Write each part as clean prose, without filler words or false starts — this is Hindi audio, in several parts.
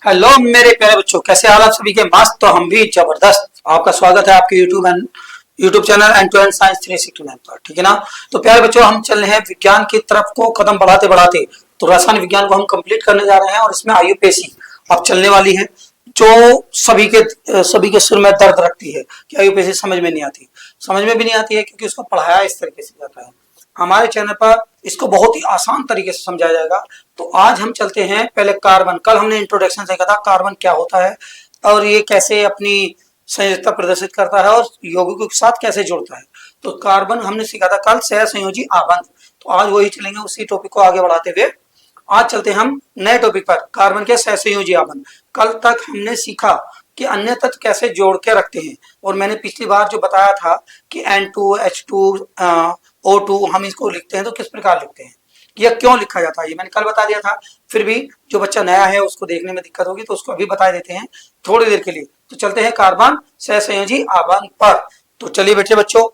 हेलो मेरे प्यारे बच्चों, कैसे हाल आप सभी के? मस्त। तो हम भी जबरदस्त। आपका स्वागत है आपके YouTube channel end to end science 369 पर। ठीक है ना? तो प्यारे बच्चों, हम चल रहे हैं विज्ञान की तरफ को कदम बढ़ाते बढ़ाते। तो रसायन विज्ञान को हम कंप्लीट करने जा रहे हैं और इसमें आईयूपीएसी अब चलने वाली है, जो सभी के सिर में दर्द रखती है कि आईयूपीएसी समझ में नहीं आती। समझ में भी नहीं आती है क्योंकि उसको पढ़ाया इस तरीके से जाता है। हमारे चैनल पर इसको बहुत ही आसान तरीके से समझाया जाएगा। तो आज हम चलते हैं पहले कार्बन। कल हमने इंट्रोडक्शन देखा था कार्बन क्या होता है और ये कैसे अपनी संयोजकता प्रदर्शित करता है और यौगिकों के साथ कैसे जुड़ता है। तो कार्बन हमने सीखा था कल, सहसंयोजी आबंध। तो आज वही चलेंगे, उसी टॉपिक को आगे बढ़ाते हुए आज चलते हैं हम नए टॉपिक पर, कार्बन के सहसंयोजी आबंध। कल तक हमने सीखा कि अन्य तत्व कैसे जोड़ के रखते हैं और मैंने पिछली बार जो बताया था कि N2H2 O2 हम इसको लिखते हैं तो किस प्रकार लिखते हैं, यह क्यों लिखा जाता है, ये मैंने कल बता दिया था। फिर भी जो बच्चा नया है उसको देखने में दिक्कत होगी तो उसको अभी बता देते हैं थोड़ी देर के लिए। तो चलते हैं कार्बन सहसंयोजी आबंध पर। तो चलिए बेटे बच्चों,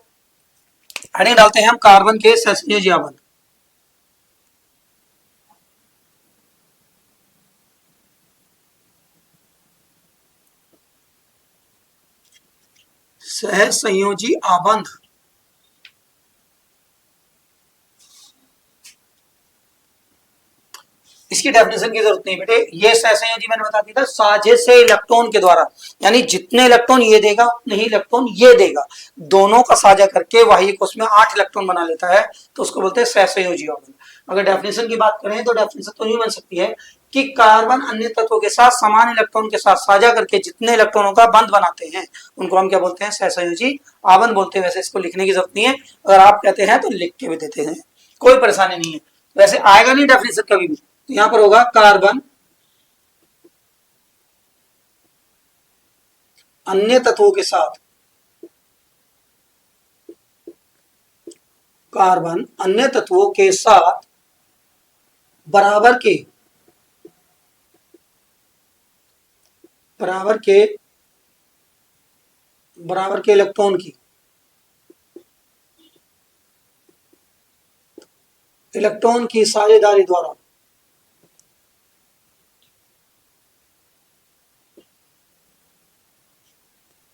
हेडिंग डालते हैं हम कार्बन के सहसंयोजी आबंध। सहसंयोजी आबंध। इसकी डेफिनेशन की जरूरत नहीं बेटे, ये सहसंयोजी मैंने बता दिया था, साझे से इलेक्ट्रॉन के द्वारा, यानी जितने इलेक्ट्रॉन ये देगा उतने ही इलेक्ट्रॉन ये देगा, दोनों का साझा करके वही कोष में 8 इलेक्ट्रॉन बना लेता है, तो उसको बोलते हैं सहसंयोजी आबंध। अगर डेफिनेशन की बात करें तो डेफिनेशन तो नहीं बन सकती है कि कार्बन अन्य तत्वों के साथ समान इलेक्ट्रॉन के साथ साझा करके जितने इलेक्ट्रॉनों का बंध बनाते हैं उनको हम क्या बोलते हैं? सहसंयोजी आबंध बोलते हैं। वैसे इसको लिखने की जरूरत नहीं है, अगर आप कहते हैं तो लिख के भी देते हैं, कोई परेशानी नहीं है। वैसे आएगा नहीं डेफिनेशन कभी भी, तो यहां पर होगा कार्बन अन्य तत्वों के साथ, कार्बन अन्य तत्वों के साथ बराबर के बराबर के बराबर के इलेक्ट्रॉन की साझेदारी द्वारा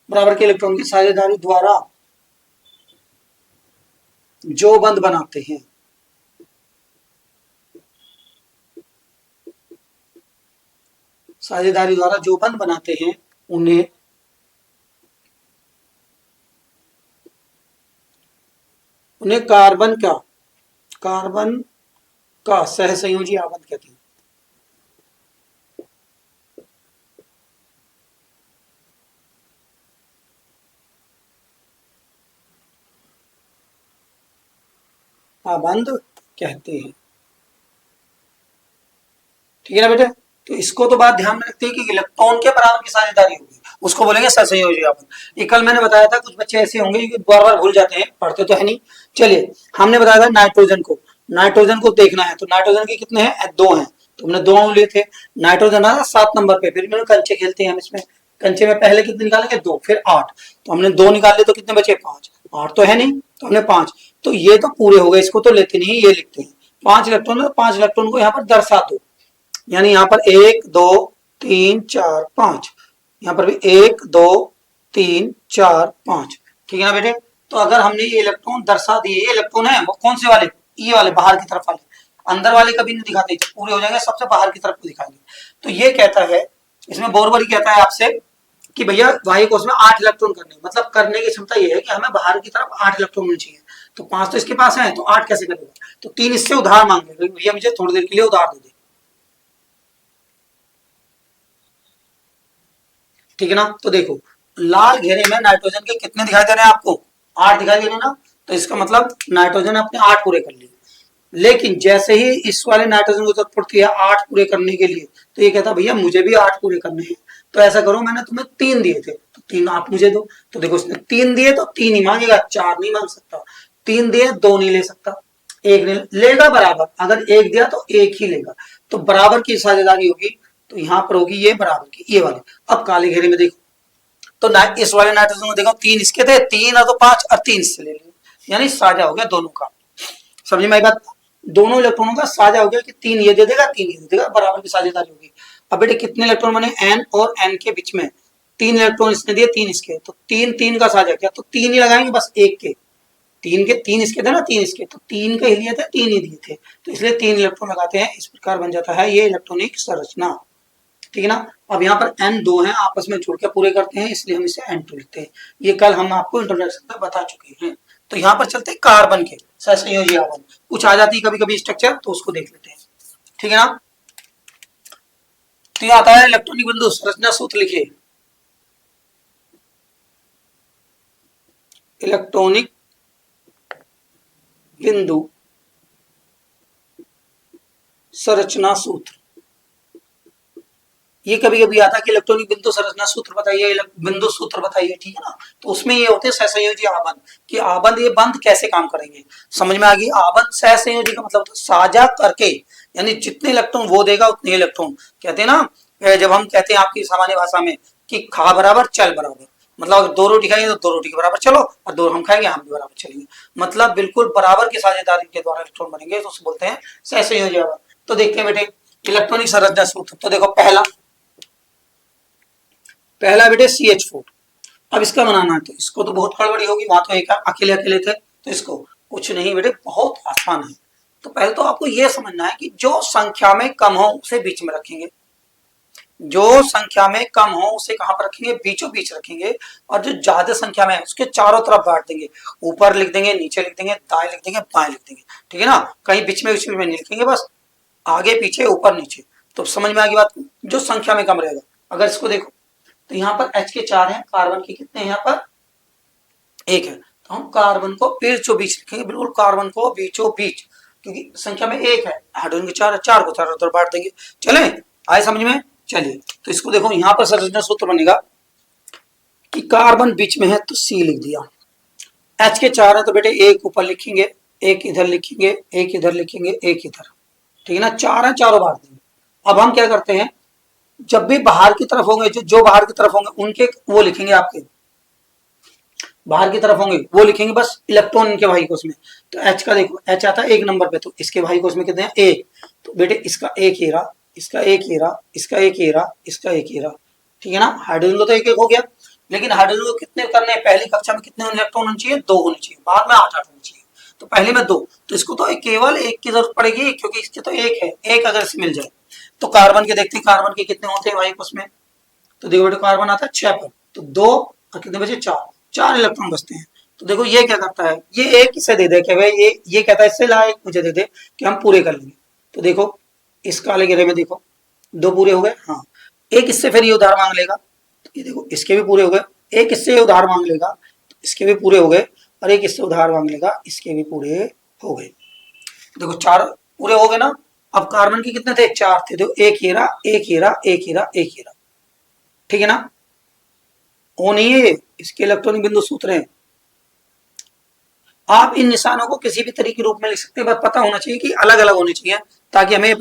बराबर के इलेक्ट्रॉन की साझेदारी द्वारा जो बंध बनाते हैं, साझेदारी द्वारा जो बंध बनाते हैं उन्हें कार्बन का सहसंयोजी आबंध कहते हैं। आबंध कहते हैं। ठीक है ना बेटे? तो इसको तो बात ध्यान में रखते हैं कि इलेक्ट्रॉन के बराबर की साझेदारी होगी, उसको बोलेंगे सहसंयोजी आबंध। ये कल मैंने बताया था, कुछ बच्चे ऐसे होंगे कि बार बार भूल जाते हैं, पढ़ते तो है नहीं। चलिए, हमने बताया था नाइट्रोजन को देखना है, तो नाइट्रोजन के कितने हैं? 2 हैं, तो हमने 2 लिए थे। नाइट्रोजन आया 7 नंबर पे, फिर मैंने कंचे खेलते हैं हम इसमें, कंचे में पहले कितने निकालेंगे? 2, फिर 8, तो हमने 2 निकाल लिए तो कितने बचे? 5। 8 तो है नहीं, तो हमने 5, तो ये तो पूरे हो गए, इसको तो लेते नहीं, ये लिखते हैं 5 इलेक्ट्रॉन है। 5 इलेक्ट्रॉन को यहाँ पर दर्शा दो, यानी यहाँ पर 1 2 3 4 5, यहाँ पर भी 1 2 3 4 5। ठीक है ना बेटे? तो अगर हमने ये इलेक्ट्रॉन दर्शा दिए, ये इलेक्ट्रॉन है वो कौन से वाले? ये वाले, बाहर की तरफ वाले, अंदर वाले कभी नहीं दिखाते, जब पूरे हो जाएंगे सबसे बाहर की तरफ को दिखाएंगे। तो ये कहता है, इसमें बोरबरी कहता है आपसे कि भैया बाह्य कोश में 8 इलेक्ट्रॉन करने, मतलब करने की क्षमता ये है कि हमें बाहर की तरफ 8 इलेक्ट्रॉन मिलने चाहिए। तो 5 तो इसके पास है, तो 8 कैसे करेगा? तो 3 इससे उधार मांग लेगा, भैया मुझे थोड़ी देर के लिए उधार दे दे। ठीक है ना? तो देखो, लाल घेरे में नाइट्रोजन के कितने दिखाई दे रहे हैं आपको? 8 दिखाई दे रहे हैं ना? तो इसका मतलब नाइट्रोजन अपने 8 पूरे कर लिए। लेकिन जैसे ही इस वाले नाइट्रोजन को जरूरत पड़ती है 8 पूरे करने के लिए, तो ये कहता भैया मुझे भी 8 पूरे करने हैं। तो ऐसा करो, मैंने तुम्हें 3 दिए थे तो 3 आप मुझे दो। तो देखो, उसने 3 दिए तो 3 ही मांगेगा, 4 नहीं मांग सकता। 3 दिए 2 नहीं ले सकता, 1 नहीं लेगा बराबर। अगर 1 दिया तो 1 ही लेगा, तो बराबर की साझेदारी होगी। तो यहां पर होगी ये बराबर की, ये वाले। अब काले घेरे में देखो, तो इस वाले नाइट्रोजन को देखो, 3 इसके थे, 3 और तो 5 और 3 इससे ले लिया, यानी साझा हो गया दोनों का। समझ में आई बात? दोनों इलेक्ट्रॉनों का साझा हो गया कि 3 ये दे देगा 3 ये दे देगा, बराबर की साझेदारी होगी। अब बेटे कितने इलेक्ट्रॉन बने, n और n के बीच में 3 इलेक्ट्रॉन इसने दिए, 3 इसके, तो 3 का साझा किया, तो 3 ही लगाएंगे बस एक के, 3 के 3 इसके थे ना, 3 इसके, तो 3 का ही लिए थे, 3 ही दिए थे, तो इसलिए 3 इलेक्ट्रॉन लगाते हैं। इस प्रकार बन जाता है ये इलेक्ट्रॉनिक संरचना, ठीक है ना। अब यहाँ पर n दो हैं, आपस में जुड़ के पूरे करते हैं, इसलिए हम इसे n2 लिखते हैं। ये कल हम आपको इंट्रोडक्शन में बता चुके हैं। तो यहाँ पर चलते हैं कार्बन के सहसंयोजी आवन, कुछ आ जाती है कभी कभी स्ट्रक्चर, तो उसको देख लेते हैं, ठीक है ना। तो यहाँ आता है इलेक्ट्रॉनिक बिंदु संरचना सूत्र लिखिए। इलेक्ट्रॉनिक बिंदु संरचना सूत्र, ये कभी कभी आता है कि इलेक्ट्रॉनिक बिंदु संरचना सूत्र बताइए, बिंदु सूत्र बताइए, ठीक है ना। तो उसमें ये होते हैं सहसंयोजी आबंध, कि आबंध ये बंध कैसे काम करेंगे, समझ में आ गई। आबंध सहसंयोजी का मतलब साझा करके, यानी जितने इलेक्ट्रॉन वो देगा उतने इलेक्ट्रॉन, कहते हैं ना, जब हम कहते हैं आपकी सामान्य भाषा में कि खा बराबर चल बराबर, मतलब अगर 2 रोटी खाएंगे तो 2 रोटी के बराबर चलो, और 2 हम खाएंगे हम भी बराबर चलेंगे, मतलब बिल्कुल बराबर की साझेदारी के द्वारा इलेक्ट्रॉन बनेंगे, तो उसे बोलते हैं सहसंयोजी आबंध। तो देखते हैं बेटे इलेक्ट्रॉनिक संरचना सूत्र, तो देखो पहला बेटे CH4। अब इसका बनाना है, तो इसको तो बहुत गड़बड़ी होगी, वहां तो एक अकेले अकेले थे, तो इसको कुछ नहीं बेटे, बहुत आसान है। तो पहले तो आपको यह समझना है कि जो संख्या में कम हो उसे बीच में रखेंगे, जो संख्या में कम हो उसे कहां पर रखेंगे, बीचों बीच रखेंगे, और जो ज्यादा संख्या में है उसके चारों तरफ बांट देंगे, ऊपर लिख देंगे, नीचे लिख देंगे, दाएं लिख देंगे, बाएं लिख देंगे, ठीक है ना। कहीं बीच में नहीं लिखेंगे, बस आगे पीछे ऊपर नीचे। तो समझ में आ गई बात, जो संख्या में कम रहेगा। अगर इसको देखो तो यहाँ पर H के 4 हैं, कार्बन के कितने हैं, यहाँ पर 1 है, तो हम कार्बन को बीचों बीच लिखेंगे, बिल्कुल कार्बन को बीचों बीच, क्योंकि संख्या में 1 है, हाइड्रोजन के 4 है, 4 को चारों तरफ बांट देंगे। चले आए समझ में, चलिए तो इसको देखो, यहाँ पर संरचना सूत्र बनेगा कि कार्बन बीच में है तो C लिख दिया, H के 4 है तो बेटे एक ऊपर लिखेंगे, एक इधर लिखेंगे, एक इधर लिखेंगे, एक इधर, ठीक है ना, 4 है, चारों बांट देंगे। अब हम क्या करते हैं, जब भी बाहर की तरफ होंगे, जो बाहर की तरफ होंगे उनके वो लिखेंगे, आपके बाहर की तरफ होंगे वो लिखेंगे बस इलेक्ट्रॉन इनके भाई कोष में। तो H का देखो, H आता है 1 नंबर पे, तो इसके भाई कोष में कितने हैं, 1, तो बेटे इसका एक हीरा, इसका एक हीरा, इसका एक हीरा, इसका एक हीरा, ठीक है ना। हाइड्रोजन को तो एक एक हो गया, लेकिन हाइड्रोजन को कितने करने हैं, पहली कक्षा में कितने इलेक्ट्रॉन होने चाहिए, 2 होने चाहिए, बाद में 8 होने चाहिए, तो पहले में 2, तो इसको तो केवल 1 की जरूरत पड़ेगी, क्योंकि इसके तो 1 है, 1 अगर इसे मिल जाए। तो कार्बन के देखते हैं, कार्बन के कितने होते हैं भाई उसमें, तो देखो बेटे कार्बन आता है 6 पर, तो 2 और कितने बचे, 4 इलेक्ट्रॉन बचते हैं। तो देखो ये क्या करता है, ये एक इसे दे दे कि भाई ये कहता है इससे ला एक मुझे दे दे कि हम पूरे कर लेंगे। तो देखो इस काले घेरे में देखो 2 पूरे हो गए, हाँ, एक इससे फिर ये उधार मांग लेगा, तो ये देखो इसके भी पूरे हो गए, एक इससे उधार मांग लेगा, तो इसके भी पूरे हो गए, और एक इससे उधार मांग लेगा, इसके भी पूरे हो गए। देखो 4 पूरे हो गए ना। अब कार्बन के कितने थे, 4 थे, तो एक हीरा, एक हीरा, एक हीरा, एक हीरा, ठीक है ना। ओ नहीं है, इसके इलेक्ट्रॉनिक बिंदु सूत्र हैं। आप इन निशानों को किसी भी तरीके के रूप में लिख सकते हैं, बस पता होना चाहिए कि अलग अलग होने चाहिए, ताकि हमें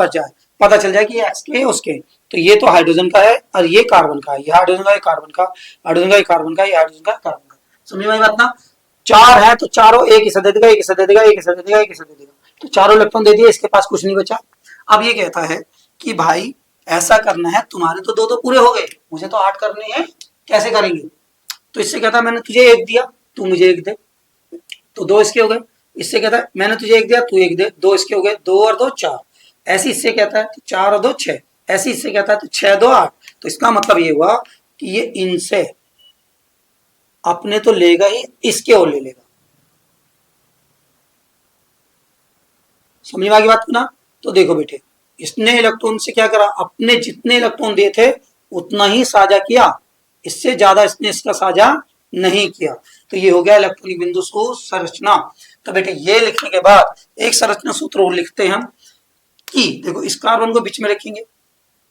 पता चल जाए कि एक्स के उसके। तो ये तो हाइड्रोजन का है और ये कार्बन का है, ये हाइड्रोजन का, ये कार्बन का, हाइड्रोजन का, ये कार्बन का, ये हाइड्रोजन का, कार्बन का। समझ में बात ना। 4 है तो चारों एक हिस्सा दे देगा, एक हिस्सा दे देगा, एक हिस्सा दे देगा, एक हिस्सा दे देगा, तो चारों इलेक्ट्रॉन दे दिए, इसके पास कुछ नहीं बचा। अब ये कहता है कि भाई ऐसा करना है, तुम्हारे तो 2 पूरे हो गए, मुझे तो 8 करने हैं, कैसे करेंगे। तो इससे कहता है मैंने तुझे 1 दिया, तू मुझे 1 दे, तो 2 इसके हो गए। इससे कहता है मैंने तुझे 1 दिया, तू 1 दे, 2 इसके हो गए, 2 और 2 4। ऐसे इससे कहता है तो 4 और 2 6, ऐसे इससे कहता है तो 6 2 8। तो इसका मतलब ये हुआ कि ये इनसे अपने तो लेगा ही, इसके और ले लेगा। समझ में आ गई बात ना। तो देखो बेटे इसने इलेक्ट्रॉन से क्या करा, अपने जितने इलेक्ट्रॉन दिए थे उतना ही साझा किया, इससे ज्यादा इसने इसका साझा नहीं किया। तो ये हो गया इलेक्ट्रॉनिक बिंदु संरचना। तो बेटे ये लिखने के बाद एक संरचना सूत्र और लिखते हैं हम कि देखो इस कार्बन को बीच में रखेंगे,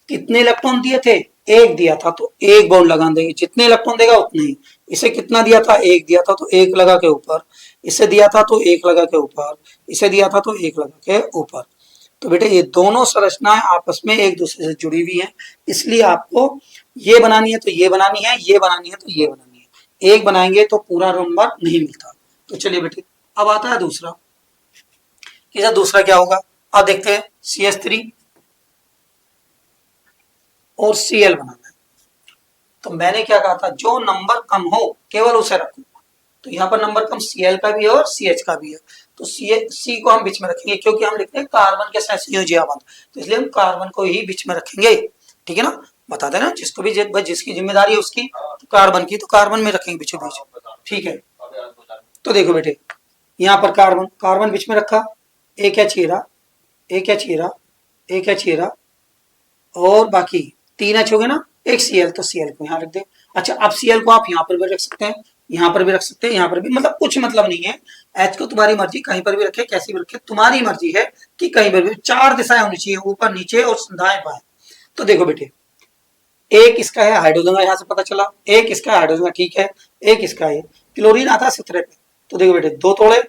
कितने इलेक्ट्रॉन दिए थे, 1 दिया था तो 1 बॉन्ड लगा देंगे, जितने इलेक्ट्रॉन देगा उतने ही। इसे कितना दिया था, 1 दिया था तो 1 लगा के ऊपर, इसे दिया था तो 1 लगा के ऊपर, इसे दिया था तो 1 लगा के ऊपर। तो बेटे ये दोनों संरचनाएं आपस में एक दूसरे से जुड़ी हुई हैं, इसलिए आपको ये बनानी है तो ये बनानी है, ये बनानी है तो ये बनानी है, एक बनाएंगे तो पूरा नंबर नहीं मिलता। तो चलिए बेटे अब आता है दूसरा, दूसरा क्या होगा, अब देखते हैं CH3। और Cl बनाना है। तो मैंने क्या कहा था, जो नंबर कम हो केवल उसे रखो। तो यहाँ पर नंबर कम Cl का भी है और CH का भी है, तो C को हम बीच में रखेंगे, क्योंकि हम लिखते हैं कार्बन के साथ संयोजन, तो इसलिए हम कार्बन को ही बीच में रखेंगे। ठीक है ना, बता देना जिसको भी जिसकी जिम्मेदारी है उसकी, तो कार्बन की तो कार्बन में रखेंगे बीचों बीच। ठीक है, तो देखो बेटे, यहाँ पर कार्बन कार्बन बीच में रखा, एक एच ये रहा, एक एच ये रहा, एक एच ये रहा, और बाकी 3 एच हो गए ना, एक Cl, तो Cl को यहाँ रख दे। अच्छा, अब Cl को आप यहाँ पर भी रख सकते हैं, यहाँ पर भी रख सकते हैं, यहाँ पर भी, मतलब कुछ मतलब नहीं है। H को तुम्हारी मर्जी, कहीं पर भी रखे, कैसी भी रखे, तुम्हारी मर्जी है कि कहीं पर भी। 4 दिशाएं होनी चाहिए, ऊपर नीचे और दाएं बाएं। तो देखो बेटे, एक इसका है हाइड्रोजन का, यहाँ से पता चला, एक इसका है हाइड्रोजन का, ठीक है, एक इसका है क्लोरीन आता है 17 पे। तो देखो बेटे, 2 तोड़े,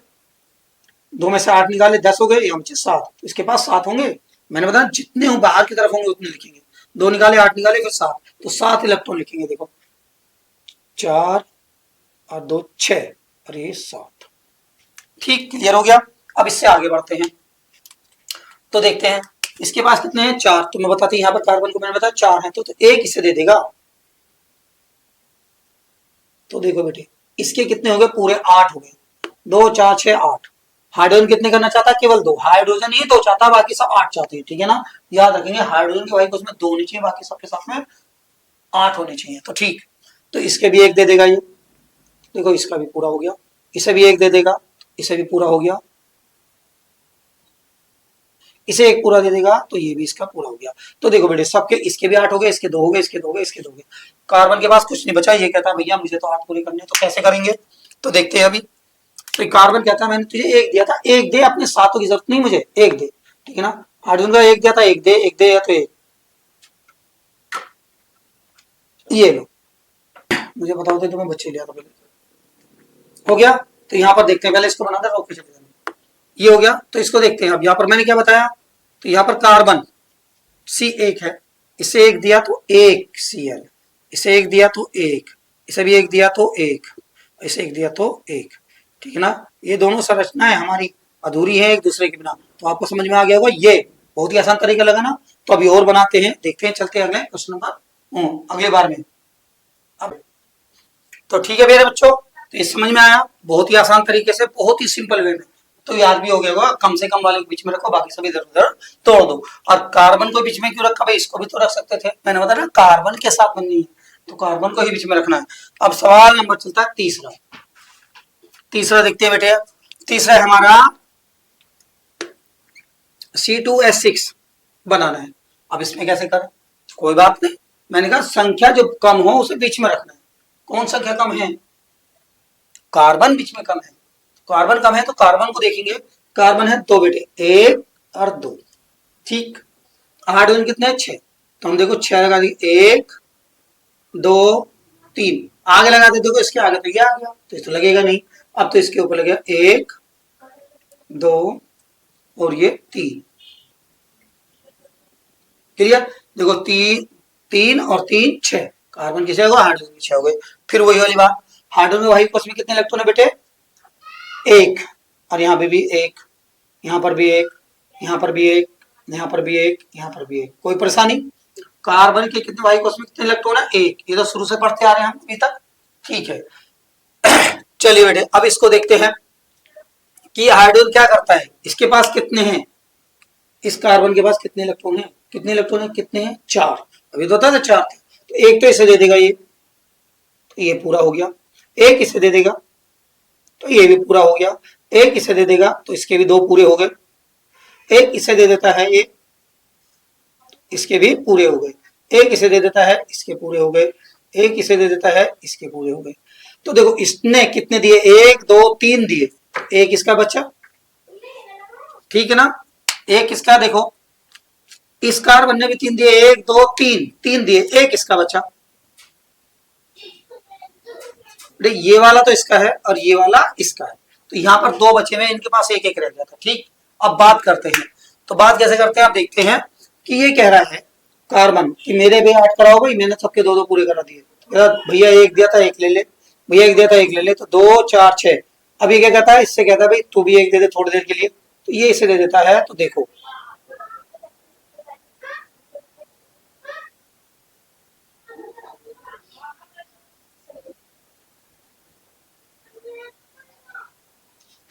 2 में से 8 निकाले, 10 हो गए, यहाँ बचे 7, तो इसके पास 7 होंगे। मैंने बताया जितने हो बाहर की तरफ होंगे उतने लिखेंगे, 2 निकाले, 8 निकाले, फिर 7, तो 7 इलेक्ट्रॉन लिखेंगे। देखो 4 और 2 6 और ये 7। ठीक, क्लियर हो गया। अब इससे आगे बढ़ते हैं, तो देखते हैं इसके पास कितने हैं, 4। तो मैं बताती, यहाँ पर कार्बन को मैंने बताया 4 है, तो एक इसे दे देगा। तो देखो बेटे, इसके कितने हो गए, पूरे 8 हो गए, 2 4 6 8। हाइड्रोजन कितने करना चाहता है, केवल 2। हाइड्रोजन ही 2 चाहता है, बाकी सब 8 चाहते हैं। ठीक है ना, याद रखेंगे हाइड्रोजन के भाई को उसमें 2 होने चाहिए, बाकी सबके साथ में 8 होने चाहिए। तो ठीक, तो इसके भी एक दे देगा ये, देखो इसका भी पूरा हो गया, इसे भी एक दे देगा, इसे भी पूरा हो गया, इसे एक पूरा दे देगा, तो ये भी इसका पूरा हो गया। तो देखो बेटे, सबके इसके भी 8 हो गए, इसके 2 हो गए, इसके 2 हो गए, इसके 2 हो गए। कार्बन के पास कुछ नहीं बचा, ये कहता है भैया मुझे तो 8 पूरे करने, तो कैसे करेंगे, तो देखते हैं अभी। तो कार्बन कहता है मैंने तुझे एक दिया था, एक दे, अपने सातों की जरूरत नहीं मुझे, एक दे। ठीक है ना, हाइड्रोजन का एक दिया था, एक दे, एक दे, या तो एक, ये लो, मुझे बताओ थे, तुम्हें बच्चे लिया था पहले, हो गया। तो यहाँ पर देखते हैं, पहले इसको बना दे, रोक के चले जाना, ये हो गया। तो इसको देखते हैं अब, यहाँ पर मैंने क्या बताया, तो यहाँ पर कार्बन C एक है, इसे एक दिया तो एक Cl, इसे एक दिया तो एक, इसे भी एक दिया तो एक, इसे एक दिया तो एक। ठीक है ना, ये दोनों संरचनाएं हमारी अधूरी है एक दूसरे के बिना। तो आपको समझ में आ गया होगा, ये बहुत ही आसान तरीका लगा ना। तो अभी और बनाते हैं, देखते हैं, चलते हैं अगले क्वेश्चन नंबर अगले बार में। अब तो ठीक है मेरे बच्चों, तो ये समझ में आया, बहुत ही आसान तरीके से, बहुत ही सिंपल वे में। तो याद भी हो गया होगा, कम से कम वाले को बीच में रखो, बाकी सभी इधर उधर तोड़ दो। और कार्बन को बीच में क्यों रखा भाई, इसको भी तो रख सकते थे, मैंने बताया ना कार्बन के साथ बननी है, तो कार्बन को ही बीच में रखना है। अब सवाल नंबर चलता है तीसरा। तीसरा देखते हैं बेटे, तीसरा है हमारा C2H6 बनाना है। अब इसमें कैसे करें, कोई बात नहीं, मैंने कहा संख्या जो कम हो उसे बीच में रखना है। कौन संख्या कम है, कार्बन बीच में कम है, कार्बन कम है, तो कार्बन को देखेंगे, कार्बन है 2 बेटे, 1 और 2। ठीक, हाइड्रोजन कितने हैं, 6, तो हम देखो 6 लगा दिए, 1 2 3, आगे लगा दे, देखो इसके आगे तो ये आ गया, तो इस तो लगेगा नहीं। अब तो इसके ऊपर लगेगा 1 2 और ये 3, क्लियर। देखो 3 3 और 3 6, कार्बन किसे होगा, हाइड्रोजन की 6 हो गए। फिर वही वाली बात, हाइड्रोजन में भाई में कितने इलेक्ट्रॉन है बेटे, 1, और यहाँ पे भी 1, यहाँ पर भी 1, यहाँ पर भी 1, यहाँ पर भी 1, यहाँ पर भी 1, कोई परेशानी। कार्बन के कितने भाई में कितने इलेक्ट्रॉन है, 1, ये तो शुरू से पढ़ते आ रहे हैं हम अभी तक। ठीक है, चलिए बेटे, अब इसको देखते हैं कि हाइड्रोजन क्या करता है, इसके पास कितने हैं, इस कार्बन के पास कितने इलेक्ट्रॉन हैं, कितने इलेक्ट्रॉन हैं, कितने हैं, 4। अभी तो था 4 थे, तो एक तो इसे दे देगा ये, तो ये पूरा हो गया। एक इसे दे देगा, तो ये भी पूरा हो गया। एक इसे दे देगा, तो इसके भी 2 पूरे हो गए। एक इसे दे देता है ये, इसके भी पूरे हो गए। एक इसे दे देता है, इसके पूरे हो गए। एक इसे दे देता है, इसके पूरे हो गए। तो देखो इसने कितने दिए, 1 2 3 दिए, एक इसका बच्चा, ठीक है ना। एक इसका, देखो इस कार्बन ने भी 3 दिए, 1 2 3, 3 दिए, एक इसका बच्चा। ये वाला तो इसका है और ये वाला इसका है, तो यहाँ पर 2 बचे हुए, इनके पास एक एक रह गया था। ठीक, अब बात करते हैं, तो बात कैसे करते हैं आप देखते हैं कि ये कह रहा है कार्बन कि मेरे भी 8 कराओ भाई, मैंने सबके 2 2 पूरे करा दिए। भैया एक दिया था एक ले ले, भैया एक दिया था एक ले ले, तो 2 4 6। अब ये क्या कहता है, इससे कहता है भाई तू भी एक दे दे थोड़ी देर के लिए, तो ये इसे दे देता है। तो देखो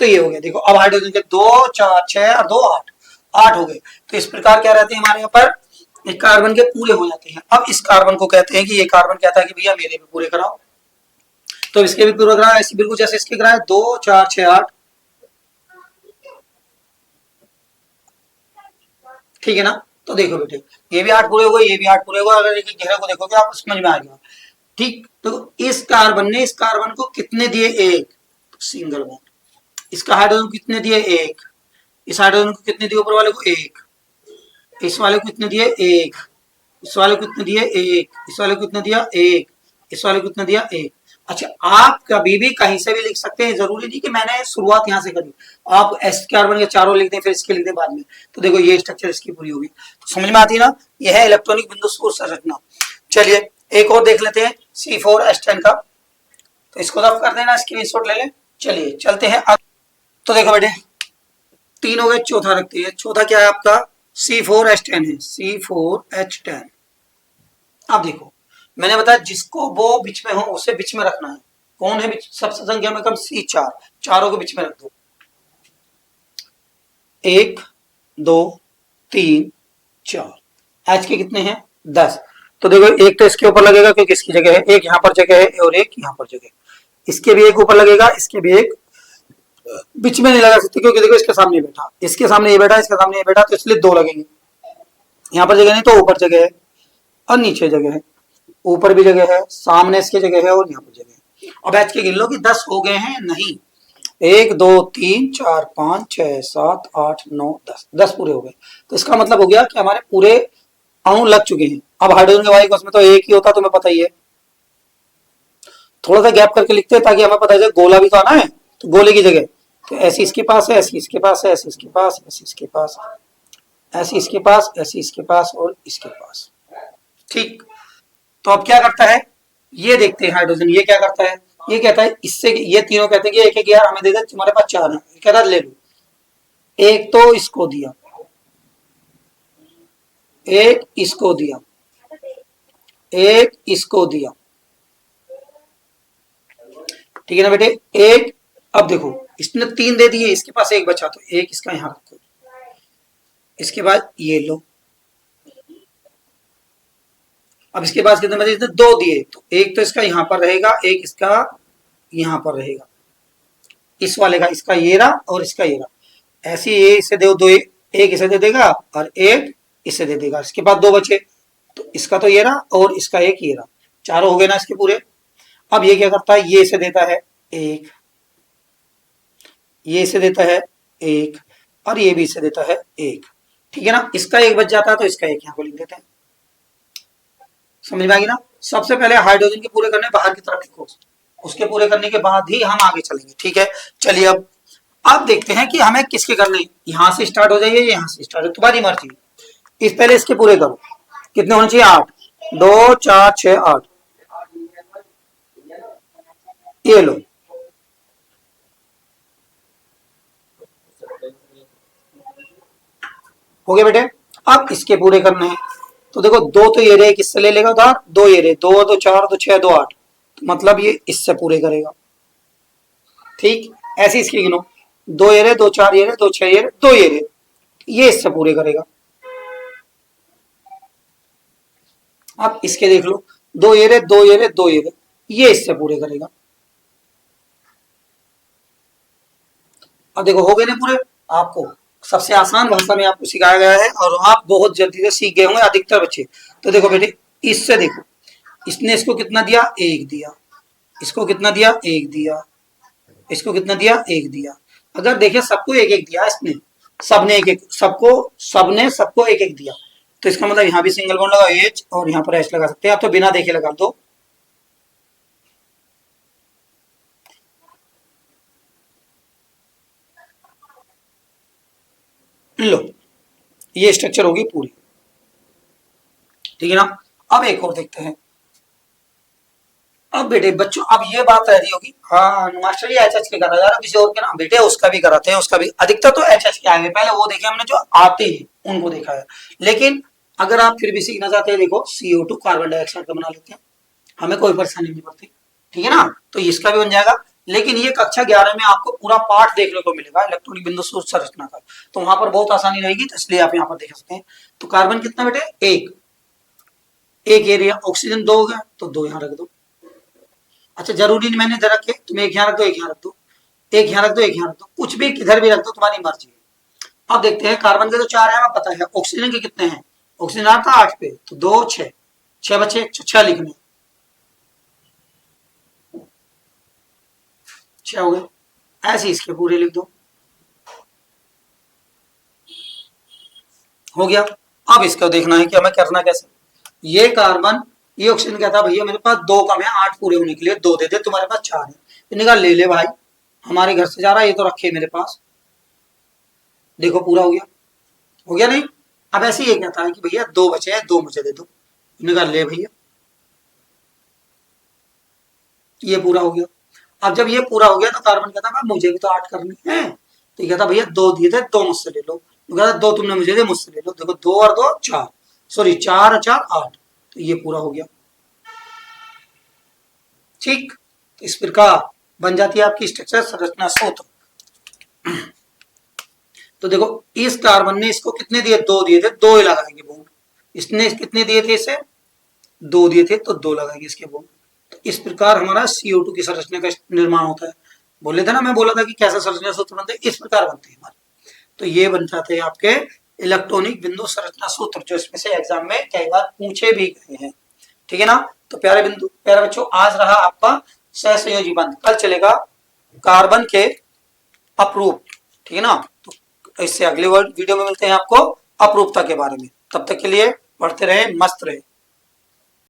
तो ये हो गया। देखो अब हाइड्रोजन के 2 4 6 और 2 8 8 हो गए। तो इस प्रकार क्या रहते हैं हमारे यहाँ पर कार्बन के पूरे हो जाते हैं। अब इस कार्बन को कहते हैं कि ये कार्बन कहता है कि भैया मेरे भी पूरे कराओ, तो इसके भी पूरे कराओ, ऐसे बिल्कुल जैसे इसके कराए 2 4 6 8, ठीक है ना। तो देखो बेटे ये भी 8 पूरे हो गए, ये भी 8 पूरे हो गए। अगर एक घेरे को देखोगे आप समझ में आ गया, ठीक। तो इस कार्बन ने इस कार्बन को कितने दिए? एक सिंगल बॉन्ड। इसका हाइड्रोजन कितने दिए? एक। इस हाइड्रोजन को कितने दिए? ऊपर वाले को एक। इस वाले को कितने दिए? एक। इस वाले को कितने दिए? एक। इस वाले को कितने दिया? एक। इस वाले को कितने दिया? एक। अच्छा, आप कभी भी कहीं से भी लिख सकते हैं, जरूरी नहीं कि मैंने शुरुआत यहाँ से करी। आप एस कार्बन के चारों लिख दें फिर इसके लिख दें बाद में, तो देखो ये स्ट्रक्चर इसकी पूरी होगी। तो समझ में आती है ना, यह है इलेक्ट्रॉनिक बिंदु स्कोर संरचना। चलिए एक और देख लेते हैं C4H10 का, तो इसको तो कर देना, स्क्रीनशॉट ले लें। चलिए चलते हैं अब। तो देखो बेटे 3 हो गए, चौथा रखते हैं। चौथा क्या है आपका? C4H10 है, C4H10। अब देखो मैंने बताया जिसको वो बीच में हो उसे बीच में रखना है। कौन है बीच? सबसे संख्या में कम C4, चारों को बीच में रख दो। 1 2 3 4। H के कितने हैं? 10। तो देखो एक तो इसके ऊपर लगेगा क्योंकि इसकी जगह है, एक यहाँ पर जगह है और एक यहाँ पर जगह। इसके भी एक ऊपर लगेगा, इसके भी एक। बीच में नहीं लगा सकते क्योंकि देखो इसके सामने बैठा, इसके सामने ये बैठा, इसके सामने ये बैठा, तो इसलिए 2 लगेंगे। यहाँ पर जगह नहीं तो ऊपर जगह है और नीचे जगह है। ऊपर भी जगह है, सामने इसकी जगह है और यहाँ पर जगह है। अब एच के गिन लो कि 10 हो गए हैं। नहीं, 1 2 3 4 5 6 7 8 9 10, 10 पूरे हो गए। तो इसका मतलब हो गया कि हमारे पूरे अणु लग चुके हैं। अब हाइड्रोजन के वायु में तो एक ही होता, तुम्हें पता ही है। थोड़ा सा गैप करके लिखते हैं ताकि हमें पता चले गोला भी तो आना है, तो गोले की जगह तो ऐसी इसके पास है, ऐसी इसके पास है, ऐसी इसके पास, ऐसी इसके पास, ऐसी इसके पास, ऐसी इसके पास और इसके पास, ठीक। तो अब क्या करता है ये देखते हैं। हाइड्रोजन ये क्या करता है? ये कहता है इससे, ये तीनों कहते हैं कि एक एक यार हमें दे दे, तुम्हारे पास 4 है, कहता है ले लो। एक तो इसको दिया, एक इसको दिया, एक इसको दिया, ठीक है ना बेटे। एक, अब देखो इसने 3 दे दिए, इसके पास एक बचा, तो एक इसका यहां रखो। इसके बाद ये लो। अब इसके पास कितने बचे? 2 दिए, तो एक तो इसका यहां पर रहेगा, एक इसका यहां पर रहेगा। इस वाले का, इसका ये रहा और इसका ये रहा। ऐसे ये इसे दो, 2 एक इसे दे देगा और एक इसे दे देगा। इसके बाद 2 बचे, तो इसका तो ये रहा और इसका एक ये रहा। चारों हो गए ना इसके पूरे। अब ये क्या करता है? ये इसे देता है एक, ये इसे देता है एक और ये भी इसे देता है एक, ठीक है ना। इसका एक बच जाता है तो इसका एक यहाँ को लिख देते हैं। समझ में आ गई ना। सबसे पहले हाइड्रोजन के पूरे करने बाहर की तरफ लिखो, उसके पूरे करने के बाद ही हम आगे चलेंगे, ठीक है। चलिए अब देखते हैं कि हमें किसके करने। यहां से स्टार्ट हो जाइए, यहां से स्टार्ट हो, तुम्हारी मर्जी। इस पहले इसके पूरे करो। कितने होने चाहिए? 8, 2 4 6 8। ये लो, हो गए बेटे। अब इसके पूरे करने हैं, तो देखो 2 तो ये रहे, किससे ले लेगा उधार? 2 ये रहे, 2 2 4 2 6 2 8, तो मतलब ये इससे पूरे करेगा, ठीक। ऐसे इसकी गिनो, 2 ये रहे, 2 4 ये रहे, 2 6 ये रहे, 2 ये रहे, ये इससे पूरे करेगा। अब इसके देख लो, 2 ये रहे, 2 ये रहे, 2 ये रहे, ये इससे पूरे करेगा। अब देखो हो गए ना पूरे। आपको सबसे आसान भाषा में आपको सिखाया गया है और आप बहुत जल्दी से सीख गए होंगे अधिकतर बच्चे। तो देखो बेटे इससे देखो, इसने इसको कितना दिया? 1 दिया। इसको कितना दिया? 1 दिया। इसको कितना दिया? 1 दिया। अगर देखे सबको 1 1 दिया इसने, सबने 1 1, सबने सबको 1 1 दिया, तो इसका मतलब यहाँ भी सिंगल बॉन्ड लगा एच और यहाँ पर एच लगा सकते हैं। आप तो बिना देखे लगा दो। लो, ये स्ट्रक्चर होगी पूरी, ठीक है ना। अब एक और देखते हैं। अब बेटे बच्चों अब ये बात रह रही होगी, हाँ मास्टर जी एच एच के करा जा रहा किसी और के नाम, बेटे उसका भी कराते हैं, उसका भी अधिकतर तो एच एच के आएंगे। पहले वो देखे हमने जो आते हैं उनको देखा है, लेकिन अगर आप फिर भी सीखना चाहते हैं, देखो CO2 कार्बन डाइऑक्साइड का बना लेते हैं, हमें कोई परेशानी नहीं पड़ती, ठीक है ना। तो इसका भी बन जाएगा लेकिन ये कक्षा 11 में आपको पूरा पाठ देखने को मिलेगा इलेक्ट्रॉनिक बिंदु संरचना का, तो वहां पर बहुत आसानी रहेगी, तो इसलिए आप यहाँ पर देख सकते हैं। तो कार्बन कितना बेटे, एक, एक एरिया, ऑक्सीजन 2 हो गया, तो 2 यहाँ रख दो। अच्छा जरूरी नहीं मैंने रखे, तुम एक यहाँ रख दो, एक यहाँ रख दो, एक यहाँ रख दो, एक यहाँ रख दो, कुछ भी किधर भी रख दो, तुम्हारी मर्जी है। अब देखते हैं, कार्बन के तो 4 है, हमें पता है। ऑक्सीजन के कितने हैं, ऑक्सीजन आपका 8 पे, तो 2 6, 6 बचे, 6 लिखने, 6 हो गए, ऐसे इसके पूरे लिख दो, हो गया। अब इसको देखना है कि हमें करना कैसे। ये कार्बन, ये ऑक्सीजन कहता है भैया मेरे पास 2 कम है, 8 पूरे होने के लिए 2 दे दे, तुम्हारे पास 4 है। इन्हें कहा ले ले भाई, हमारे घर से जा रहा है, ये तो रखे मेरे पास, देखो पूरा हो गया, हो गया नहीं। अब ऐसे ये कहता है कि भैया 2 बचे हैं, 2 मुझे दे दो, इन्हें कहा ले भैया, ये पूरा हो गया। अब जब ये पूरा हो गया तो कार्बन कहता है मुझे भी तो 8 करनी है, तो ये कहता भैया 2 दिए थे, 2 मुझसे ले लो, तो कहता 2 तुमने मुझे दे, मुझसे ले लो, देखो 2 और 2 4, सॉरी 4 और 4 8, तो ये पूरा हो गया। ठीक, तो इस प्रकार बन जाती है आपकी स्ट्रक्चर संरचना सूत्र। तो देखो इस कार्बन ने इसको कितने दिए, 2 दिए थे, 2 ही लगाएंगे बॉन्ड। इसने कितने दिए थे, इसे 2 दिए थे, तो 2 लगाएंगे इसके बॉन्ड। तो इस प्रकार हमारा CO2 की संरचना का निर्माण होता है। बोले थे ना, मैं बोला था कि कैसा संरचना सूत्र बनते हैं, इस प्रकार बनते हैं हमारे। तो ये बन जाते हैं आपके इलेक्ट्रॉनिक बिंदु संरचना सूत्र, जो इसमें से एग्जाम में कई बार पूछे भी गए हैं। ठीक है ना। तो प्यारे बच्चों, आज रहा आपका सहसंयोजी बंध, कल चलेगा कार्बन के अपरूप। ठीक है ना। तो इससे अगले वीडियो में मिलते हैं आपको अपरूपता के बारे में। तब तक के लिए पढ़ते रहे, मस्त रहे।